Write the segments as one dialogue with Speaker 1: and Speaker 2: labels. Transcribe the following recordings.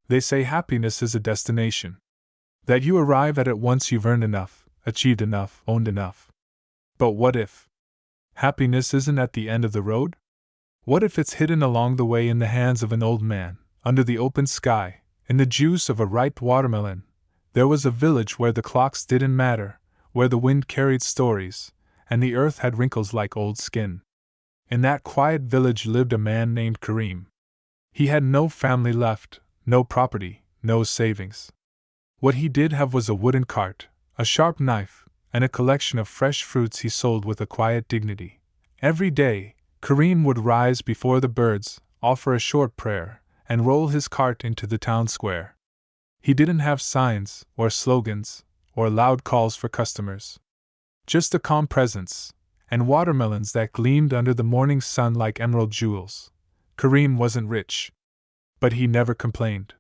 Speaker 1: They say happiness is a destination. That you arrive at it once you've earned enough, achieved enough, owned enough. But what if happiness isn't at the end of the road? What if it's hidden along the way in the hands of an old man, under the open sky, in the juice of a ripe watermelon? There was a village where the clocks didn't matter, where the wind carried stories, and the earth had wrinkles like old skin. In that quiet village lived a man named Karim. He had no family left, no property, no savings. What he did have was a wooden cart, a sharp knife, and a collection of fresh fruits he sold with a quiet dignity. Every day, Karim would rise before the birds, offer a short prayer, and roll his cart into the town square. He didn't have signs, or slogans, or loud calls for customers. Just a calm presence, and watermelons that gleamed under the morning sun like emerald jewels. Karim wasn't rich, but he never complained.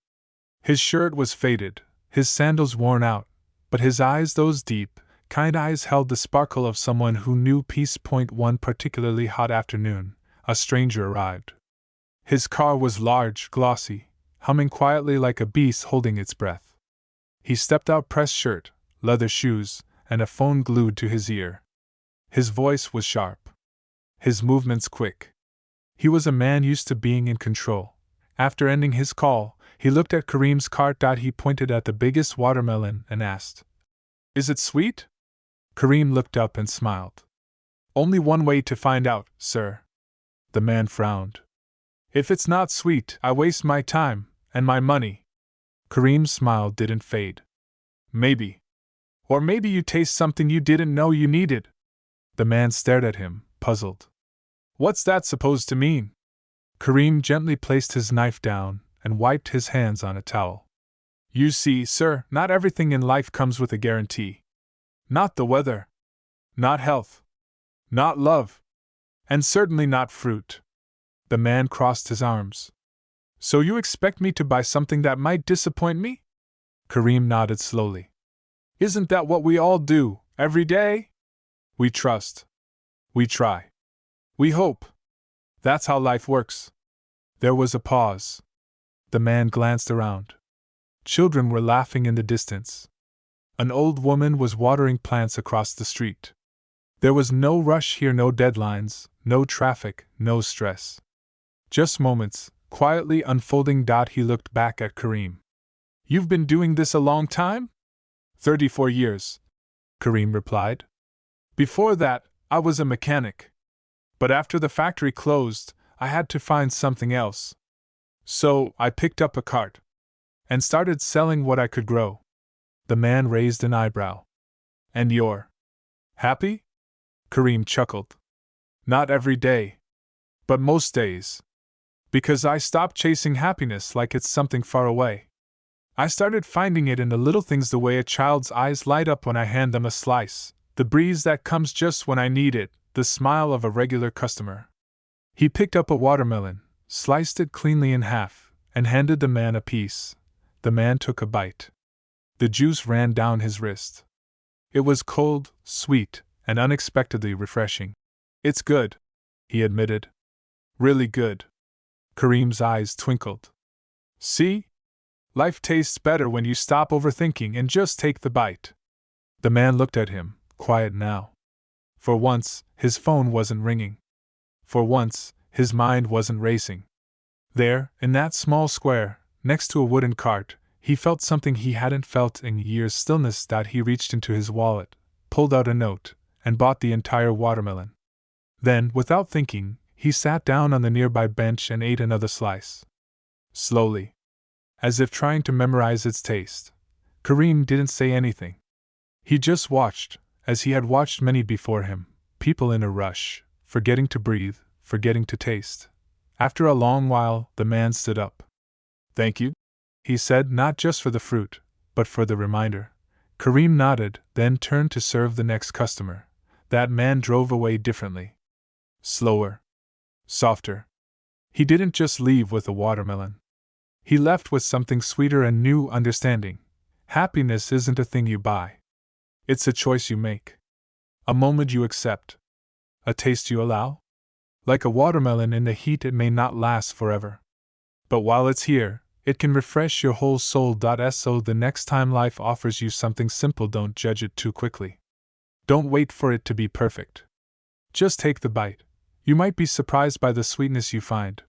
Speaker 1: His shirt was faded, his sandals worn out, but his eyes, those deep, kind eyes, held the sparkle of someone who knew peace. One particularly hot afternoon, a stranger arrived. His car was large, glossy, humming quietly like a beast holding its breath. He stepped out, pressed shirt, leather shoes, and a phone glued to his ear. His voice was sharp, his movements quick. He was a man used to being in control. After ending his call, he looked at Karim's cart. He pointed at the biggest watermelon and asked, "Is it sweet?" Karim looked up and smiled. "Only one way to find out, sir." The man frowned. "If it's not sweet, I waste my time, and my money." Karim's smile didn't fade. "Maybe. Or maybe you taste something you didn't know you needed." The man stared at him, puzzled. "What's that supposed to mean?" Karim gently placed his knife down and wiped his hands on a towel. "You see, sir, not everything in life comes with a guarantee. Not the weather. Not health. Not love. And certainly not fruit." The man crossed his arms. "So you expect me to buy something that might disappoint me?" Karim nodded slowly. "Isn't that what we all do, every day? We trust. We try. We hope. That's how life works." There was a pause. The man glanced around. Children were laughing in the distance. An old woman was watering plants across the street. There was no rush here, no deadlines, no traffic, no stress. Just moments, quietly unfolding. He looked back at Karim. "You've been doing this a long time?" 34 years, Karim replied. "Before that, I was a mechanic. But after the factory closed, I had to find something else. So, I picked up a cart and started selling what I could grow." The man raised an eyebrow. "And you're happy?" Karim chuckled. "Not every day. But most days. Because I stopped chasing happiness like it's something far away. I started finding it in the little things, the way a child's eyes light up when I hand them a slice, the breeze that comes just when I need it, the smile of a regular customer." He picked up a watermelon, sliced it cleanly in half, and handed the man a piece. The man took a bite. The juice ran down his wrist. It was cold, sweet, and unexpectedly refreshing. "It's good," he admitted. "Really good." Karim's eyes twinkled. "See? Life tastes better when you stop overthinking and just take the bite." The man looked at him, quiet now. For once, his phone wasn't ringing. For once, his mind wasn't racing. There, in that small square, next to a wooden cart, he felt something he hadn't felt in years. Stillness. He reached into his wallet, pulled out a note, and bought the entire watermelon. Then, without thinking, he sat down on the nearby bench and ate another slice. Slowly, as if trying to memorize its taste. Karim didn't say anything. He just watched, as he had watched many before him, people in a rush, forgetting to breathe, forgetting to taste. After a long while, the man stood up. "Thank you," he said, not just for the fruit, but for the reminder. Karim nodded, then turned to serve the next customer. That man drove away differently. Slower. Softer. He didn't just leave with a watermelon. He left with something sweeter and new, understanding. Happiness isn't a thing you buy. It's a choice you make. A moment you accept. A taste you allow. Like a watermelon in the heat, it may not last forever. But while it's here, It can refresh your whole soul. So the next time life offers you something simple, don't judge it too quickly. Don't wait for it to be perfect. Just take the bite. You might be surprised by the sweetness you find,